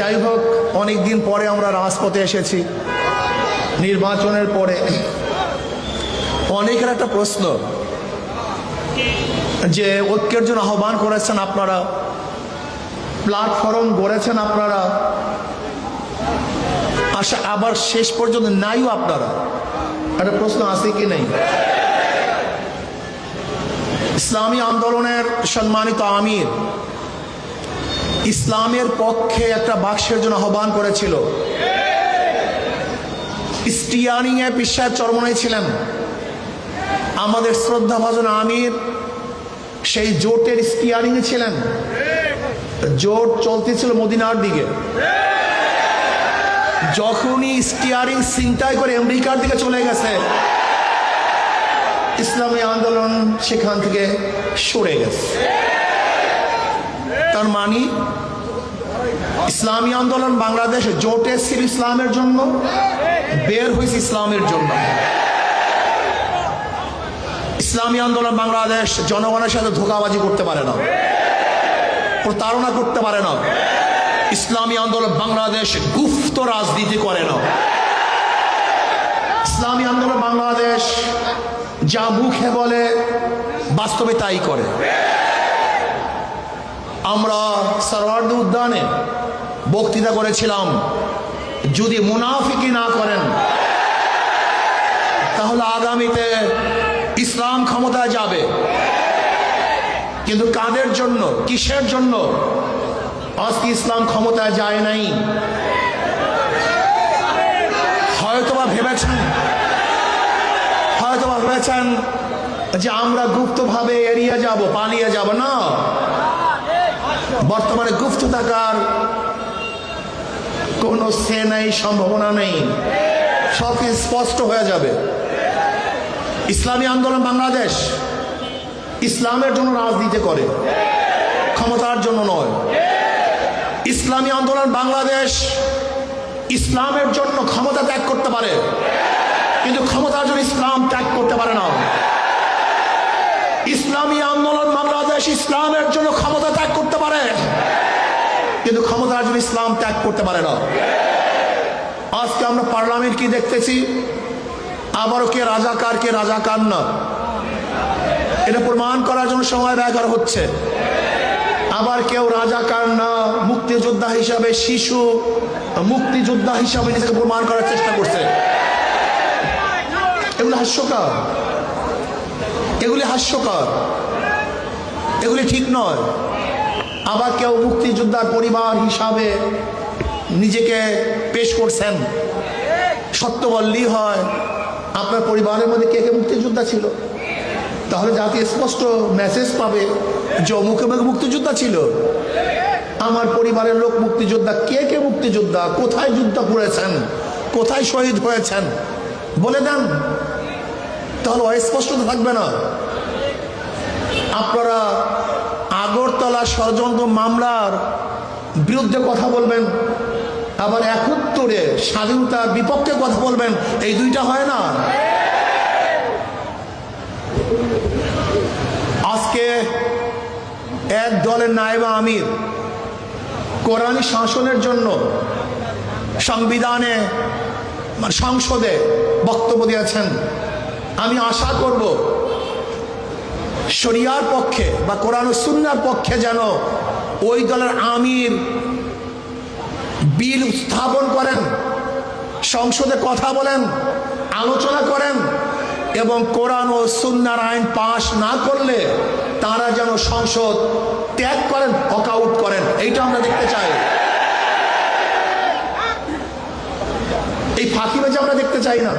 যাই হোক, অনেকদিন পরে আমরা রাজপথে এসেছি নির্বাচনের পরে। অনেকের একটা প্রশ্ন যে ঐক্যের জন্য আহ্বান করেছেন আপনারা, প্ল্যাটফর্ম গড়েছেন আপনারা, আবার শেষ পর্যন্ত নাইও আপনারা। একটা প্রশ্ন আছে কি নেই? ইসলামী আন্দোলনের সম্মানিত আমির ইসলামের পক্ষে একটা বাক্সের জন্য আহ্বান করেছিল। স্টিয়ারিং এ পীর সাহেব চরমনাই ছিলেন। আমাদের শ্রদ্ধাভাজন আমির সেই জোটের স্টিয়ারিং এ ছিলেন। জোট চলতেছিল মদিনার দিকে। যখনই স্টিয়ারিং ছিনতাই করে আমেরিকার দিকে চলে গেছে, ইসলামী আন্দোলন সেখান থেকে সরে গেছে। তার মানে ইসলামী আন্দোলন বাংলাদেশ জোটে ছিল ইসলামের জন্য, বের হয়েছে ইসলামের জন্য। ইসলামী আন্দোলন বাংলাদেশ জনগণের সাথে ধোঁকাবাজি করতে পারে না, প্রতারণা করতে পারে না। ইসলামী আন্দোলন বাংলাদেশ গুপ্ত রাজনীতি করে না। ইসলামী আন্দোলন বাংলাদেশ যা মুখে বলে বাস্তবে তাই করে। আমরা সরওয়ার্দী উদ্যানে বক্তৃতা করেছিলাম, যদি মুনাফিকি না করেন তাহলে আগামীতে ইসলাম ক্ষমতায় যাবে। কিন্তু কাদের জন্য, কিসের জন্য আজকে ইসলাম ক্ষমতায় যায় নাই? হয়তোবা ভেবেছেন যে আমরা গুপ্তভাবে এড়িয়ে যাব, পালিয়ে যাব। না, বর্তমানে গুপ্ত থাকার কোনো সে নাই, সম্ভাবনা নেই। সব স্পষ্ট হয়ে যাবে। ইসলামী আন্দোলন বাংলাদেশ ইসলামের জন্য রাজনীতি করে, ক্ষমতার জন্য নয়। ইসলামী আন্দোলন বাংলাদেশ ইসলামের জন্য ক্ষমতা ত্যাগ করতে পারে, কিন্তু ক্ষমতার জন্য ইসলাম ত্যাগ করতে পারে না। ইসলামী আন্দোলন বাংলাদেশ ইসলামের জন্য ক্ষমতা ত্যাগ করতে পারে, কিন্তু ক্ষমতার জন্য ইসলাম ত্যাগ করতে পারে না। আজকে আমরা পার্লামেন্ট কি দেখতেছি? আবারও কে রাজাকার কে রাজাকার না, এটা প্রমাণ করার জন্য সময় ব্যয় করা হচ্ছে। আবার কেউ রাজাকার না, মুক্তিযোদ্ধা হিসাবে, শিশু মুক্তিযোদ্ধা হিসাবে নিজেকে প্রমাণ করার চেষ্টা করছে। এগুলো হাস্যকর, এগুলি ঠিক নয়। আবার কেউ মুক্তিযোদ্ধার পরিবার হিসাবে নিজেকে পেশ করছেন। সত্য বললেই হয়, আপনার পরিবারের মধ্যে কে কে মুক্তিযোদ্ধা ছিল, তাহলে জাতি স্পষ্ট মেসেজ পাবে যে অমুকে মুক্তিযোদ্ধা ছিল। আমার পরিবারের লোক মুক্তিযোদ্ধা। কে কে মুক্তিযোদ্ধা, কোথায় যুদ্ধ করেছেন, কোথায় শহীদ হয়েছেন বলে দেন, তাহলে অস্পষ্টতা থাকবে না। আপনারা আগরতলা ষড়যন্ত্র মামলার বিরুদ্ধে কথা বলবেন, আবার ৭১ স্বাধীনতার বিপক্ষে কথা বলবেন, এই দুইটা হয় না। আজকে এক দলের নায়েব আমির কোরআনী শাসনের জন্য সংবিধানে, সংসদে বক্তব্য দিয়েছেন। আমি আশা করব শরিয়ার পক্ষে বা কোরআন ও সুন্নাহর পক্ষে যেন ওই দলের আমির বিল উত্থাপন করেন, সংসদে কথা বলেন, আলোচনা করেন, এবং কোরআন ও সুন্নাহর আইন পাশ না করলে তারা যেন সংসদ ত্যাগ করেন, ওয়াকআউট করেন। এইটা আমরা দেখতে চাই। এই ফাঁকিবাজি আমরা দেখতে চাই না।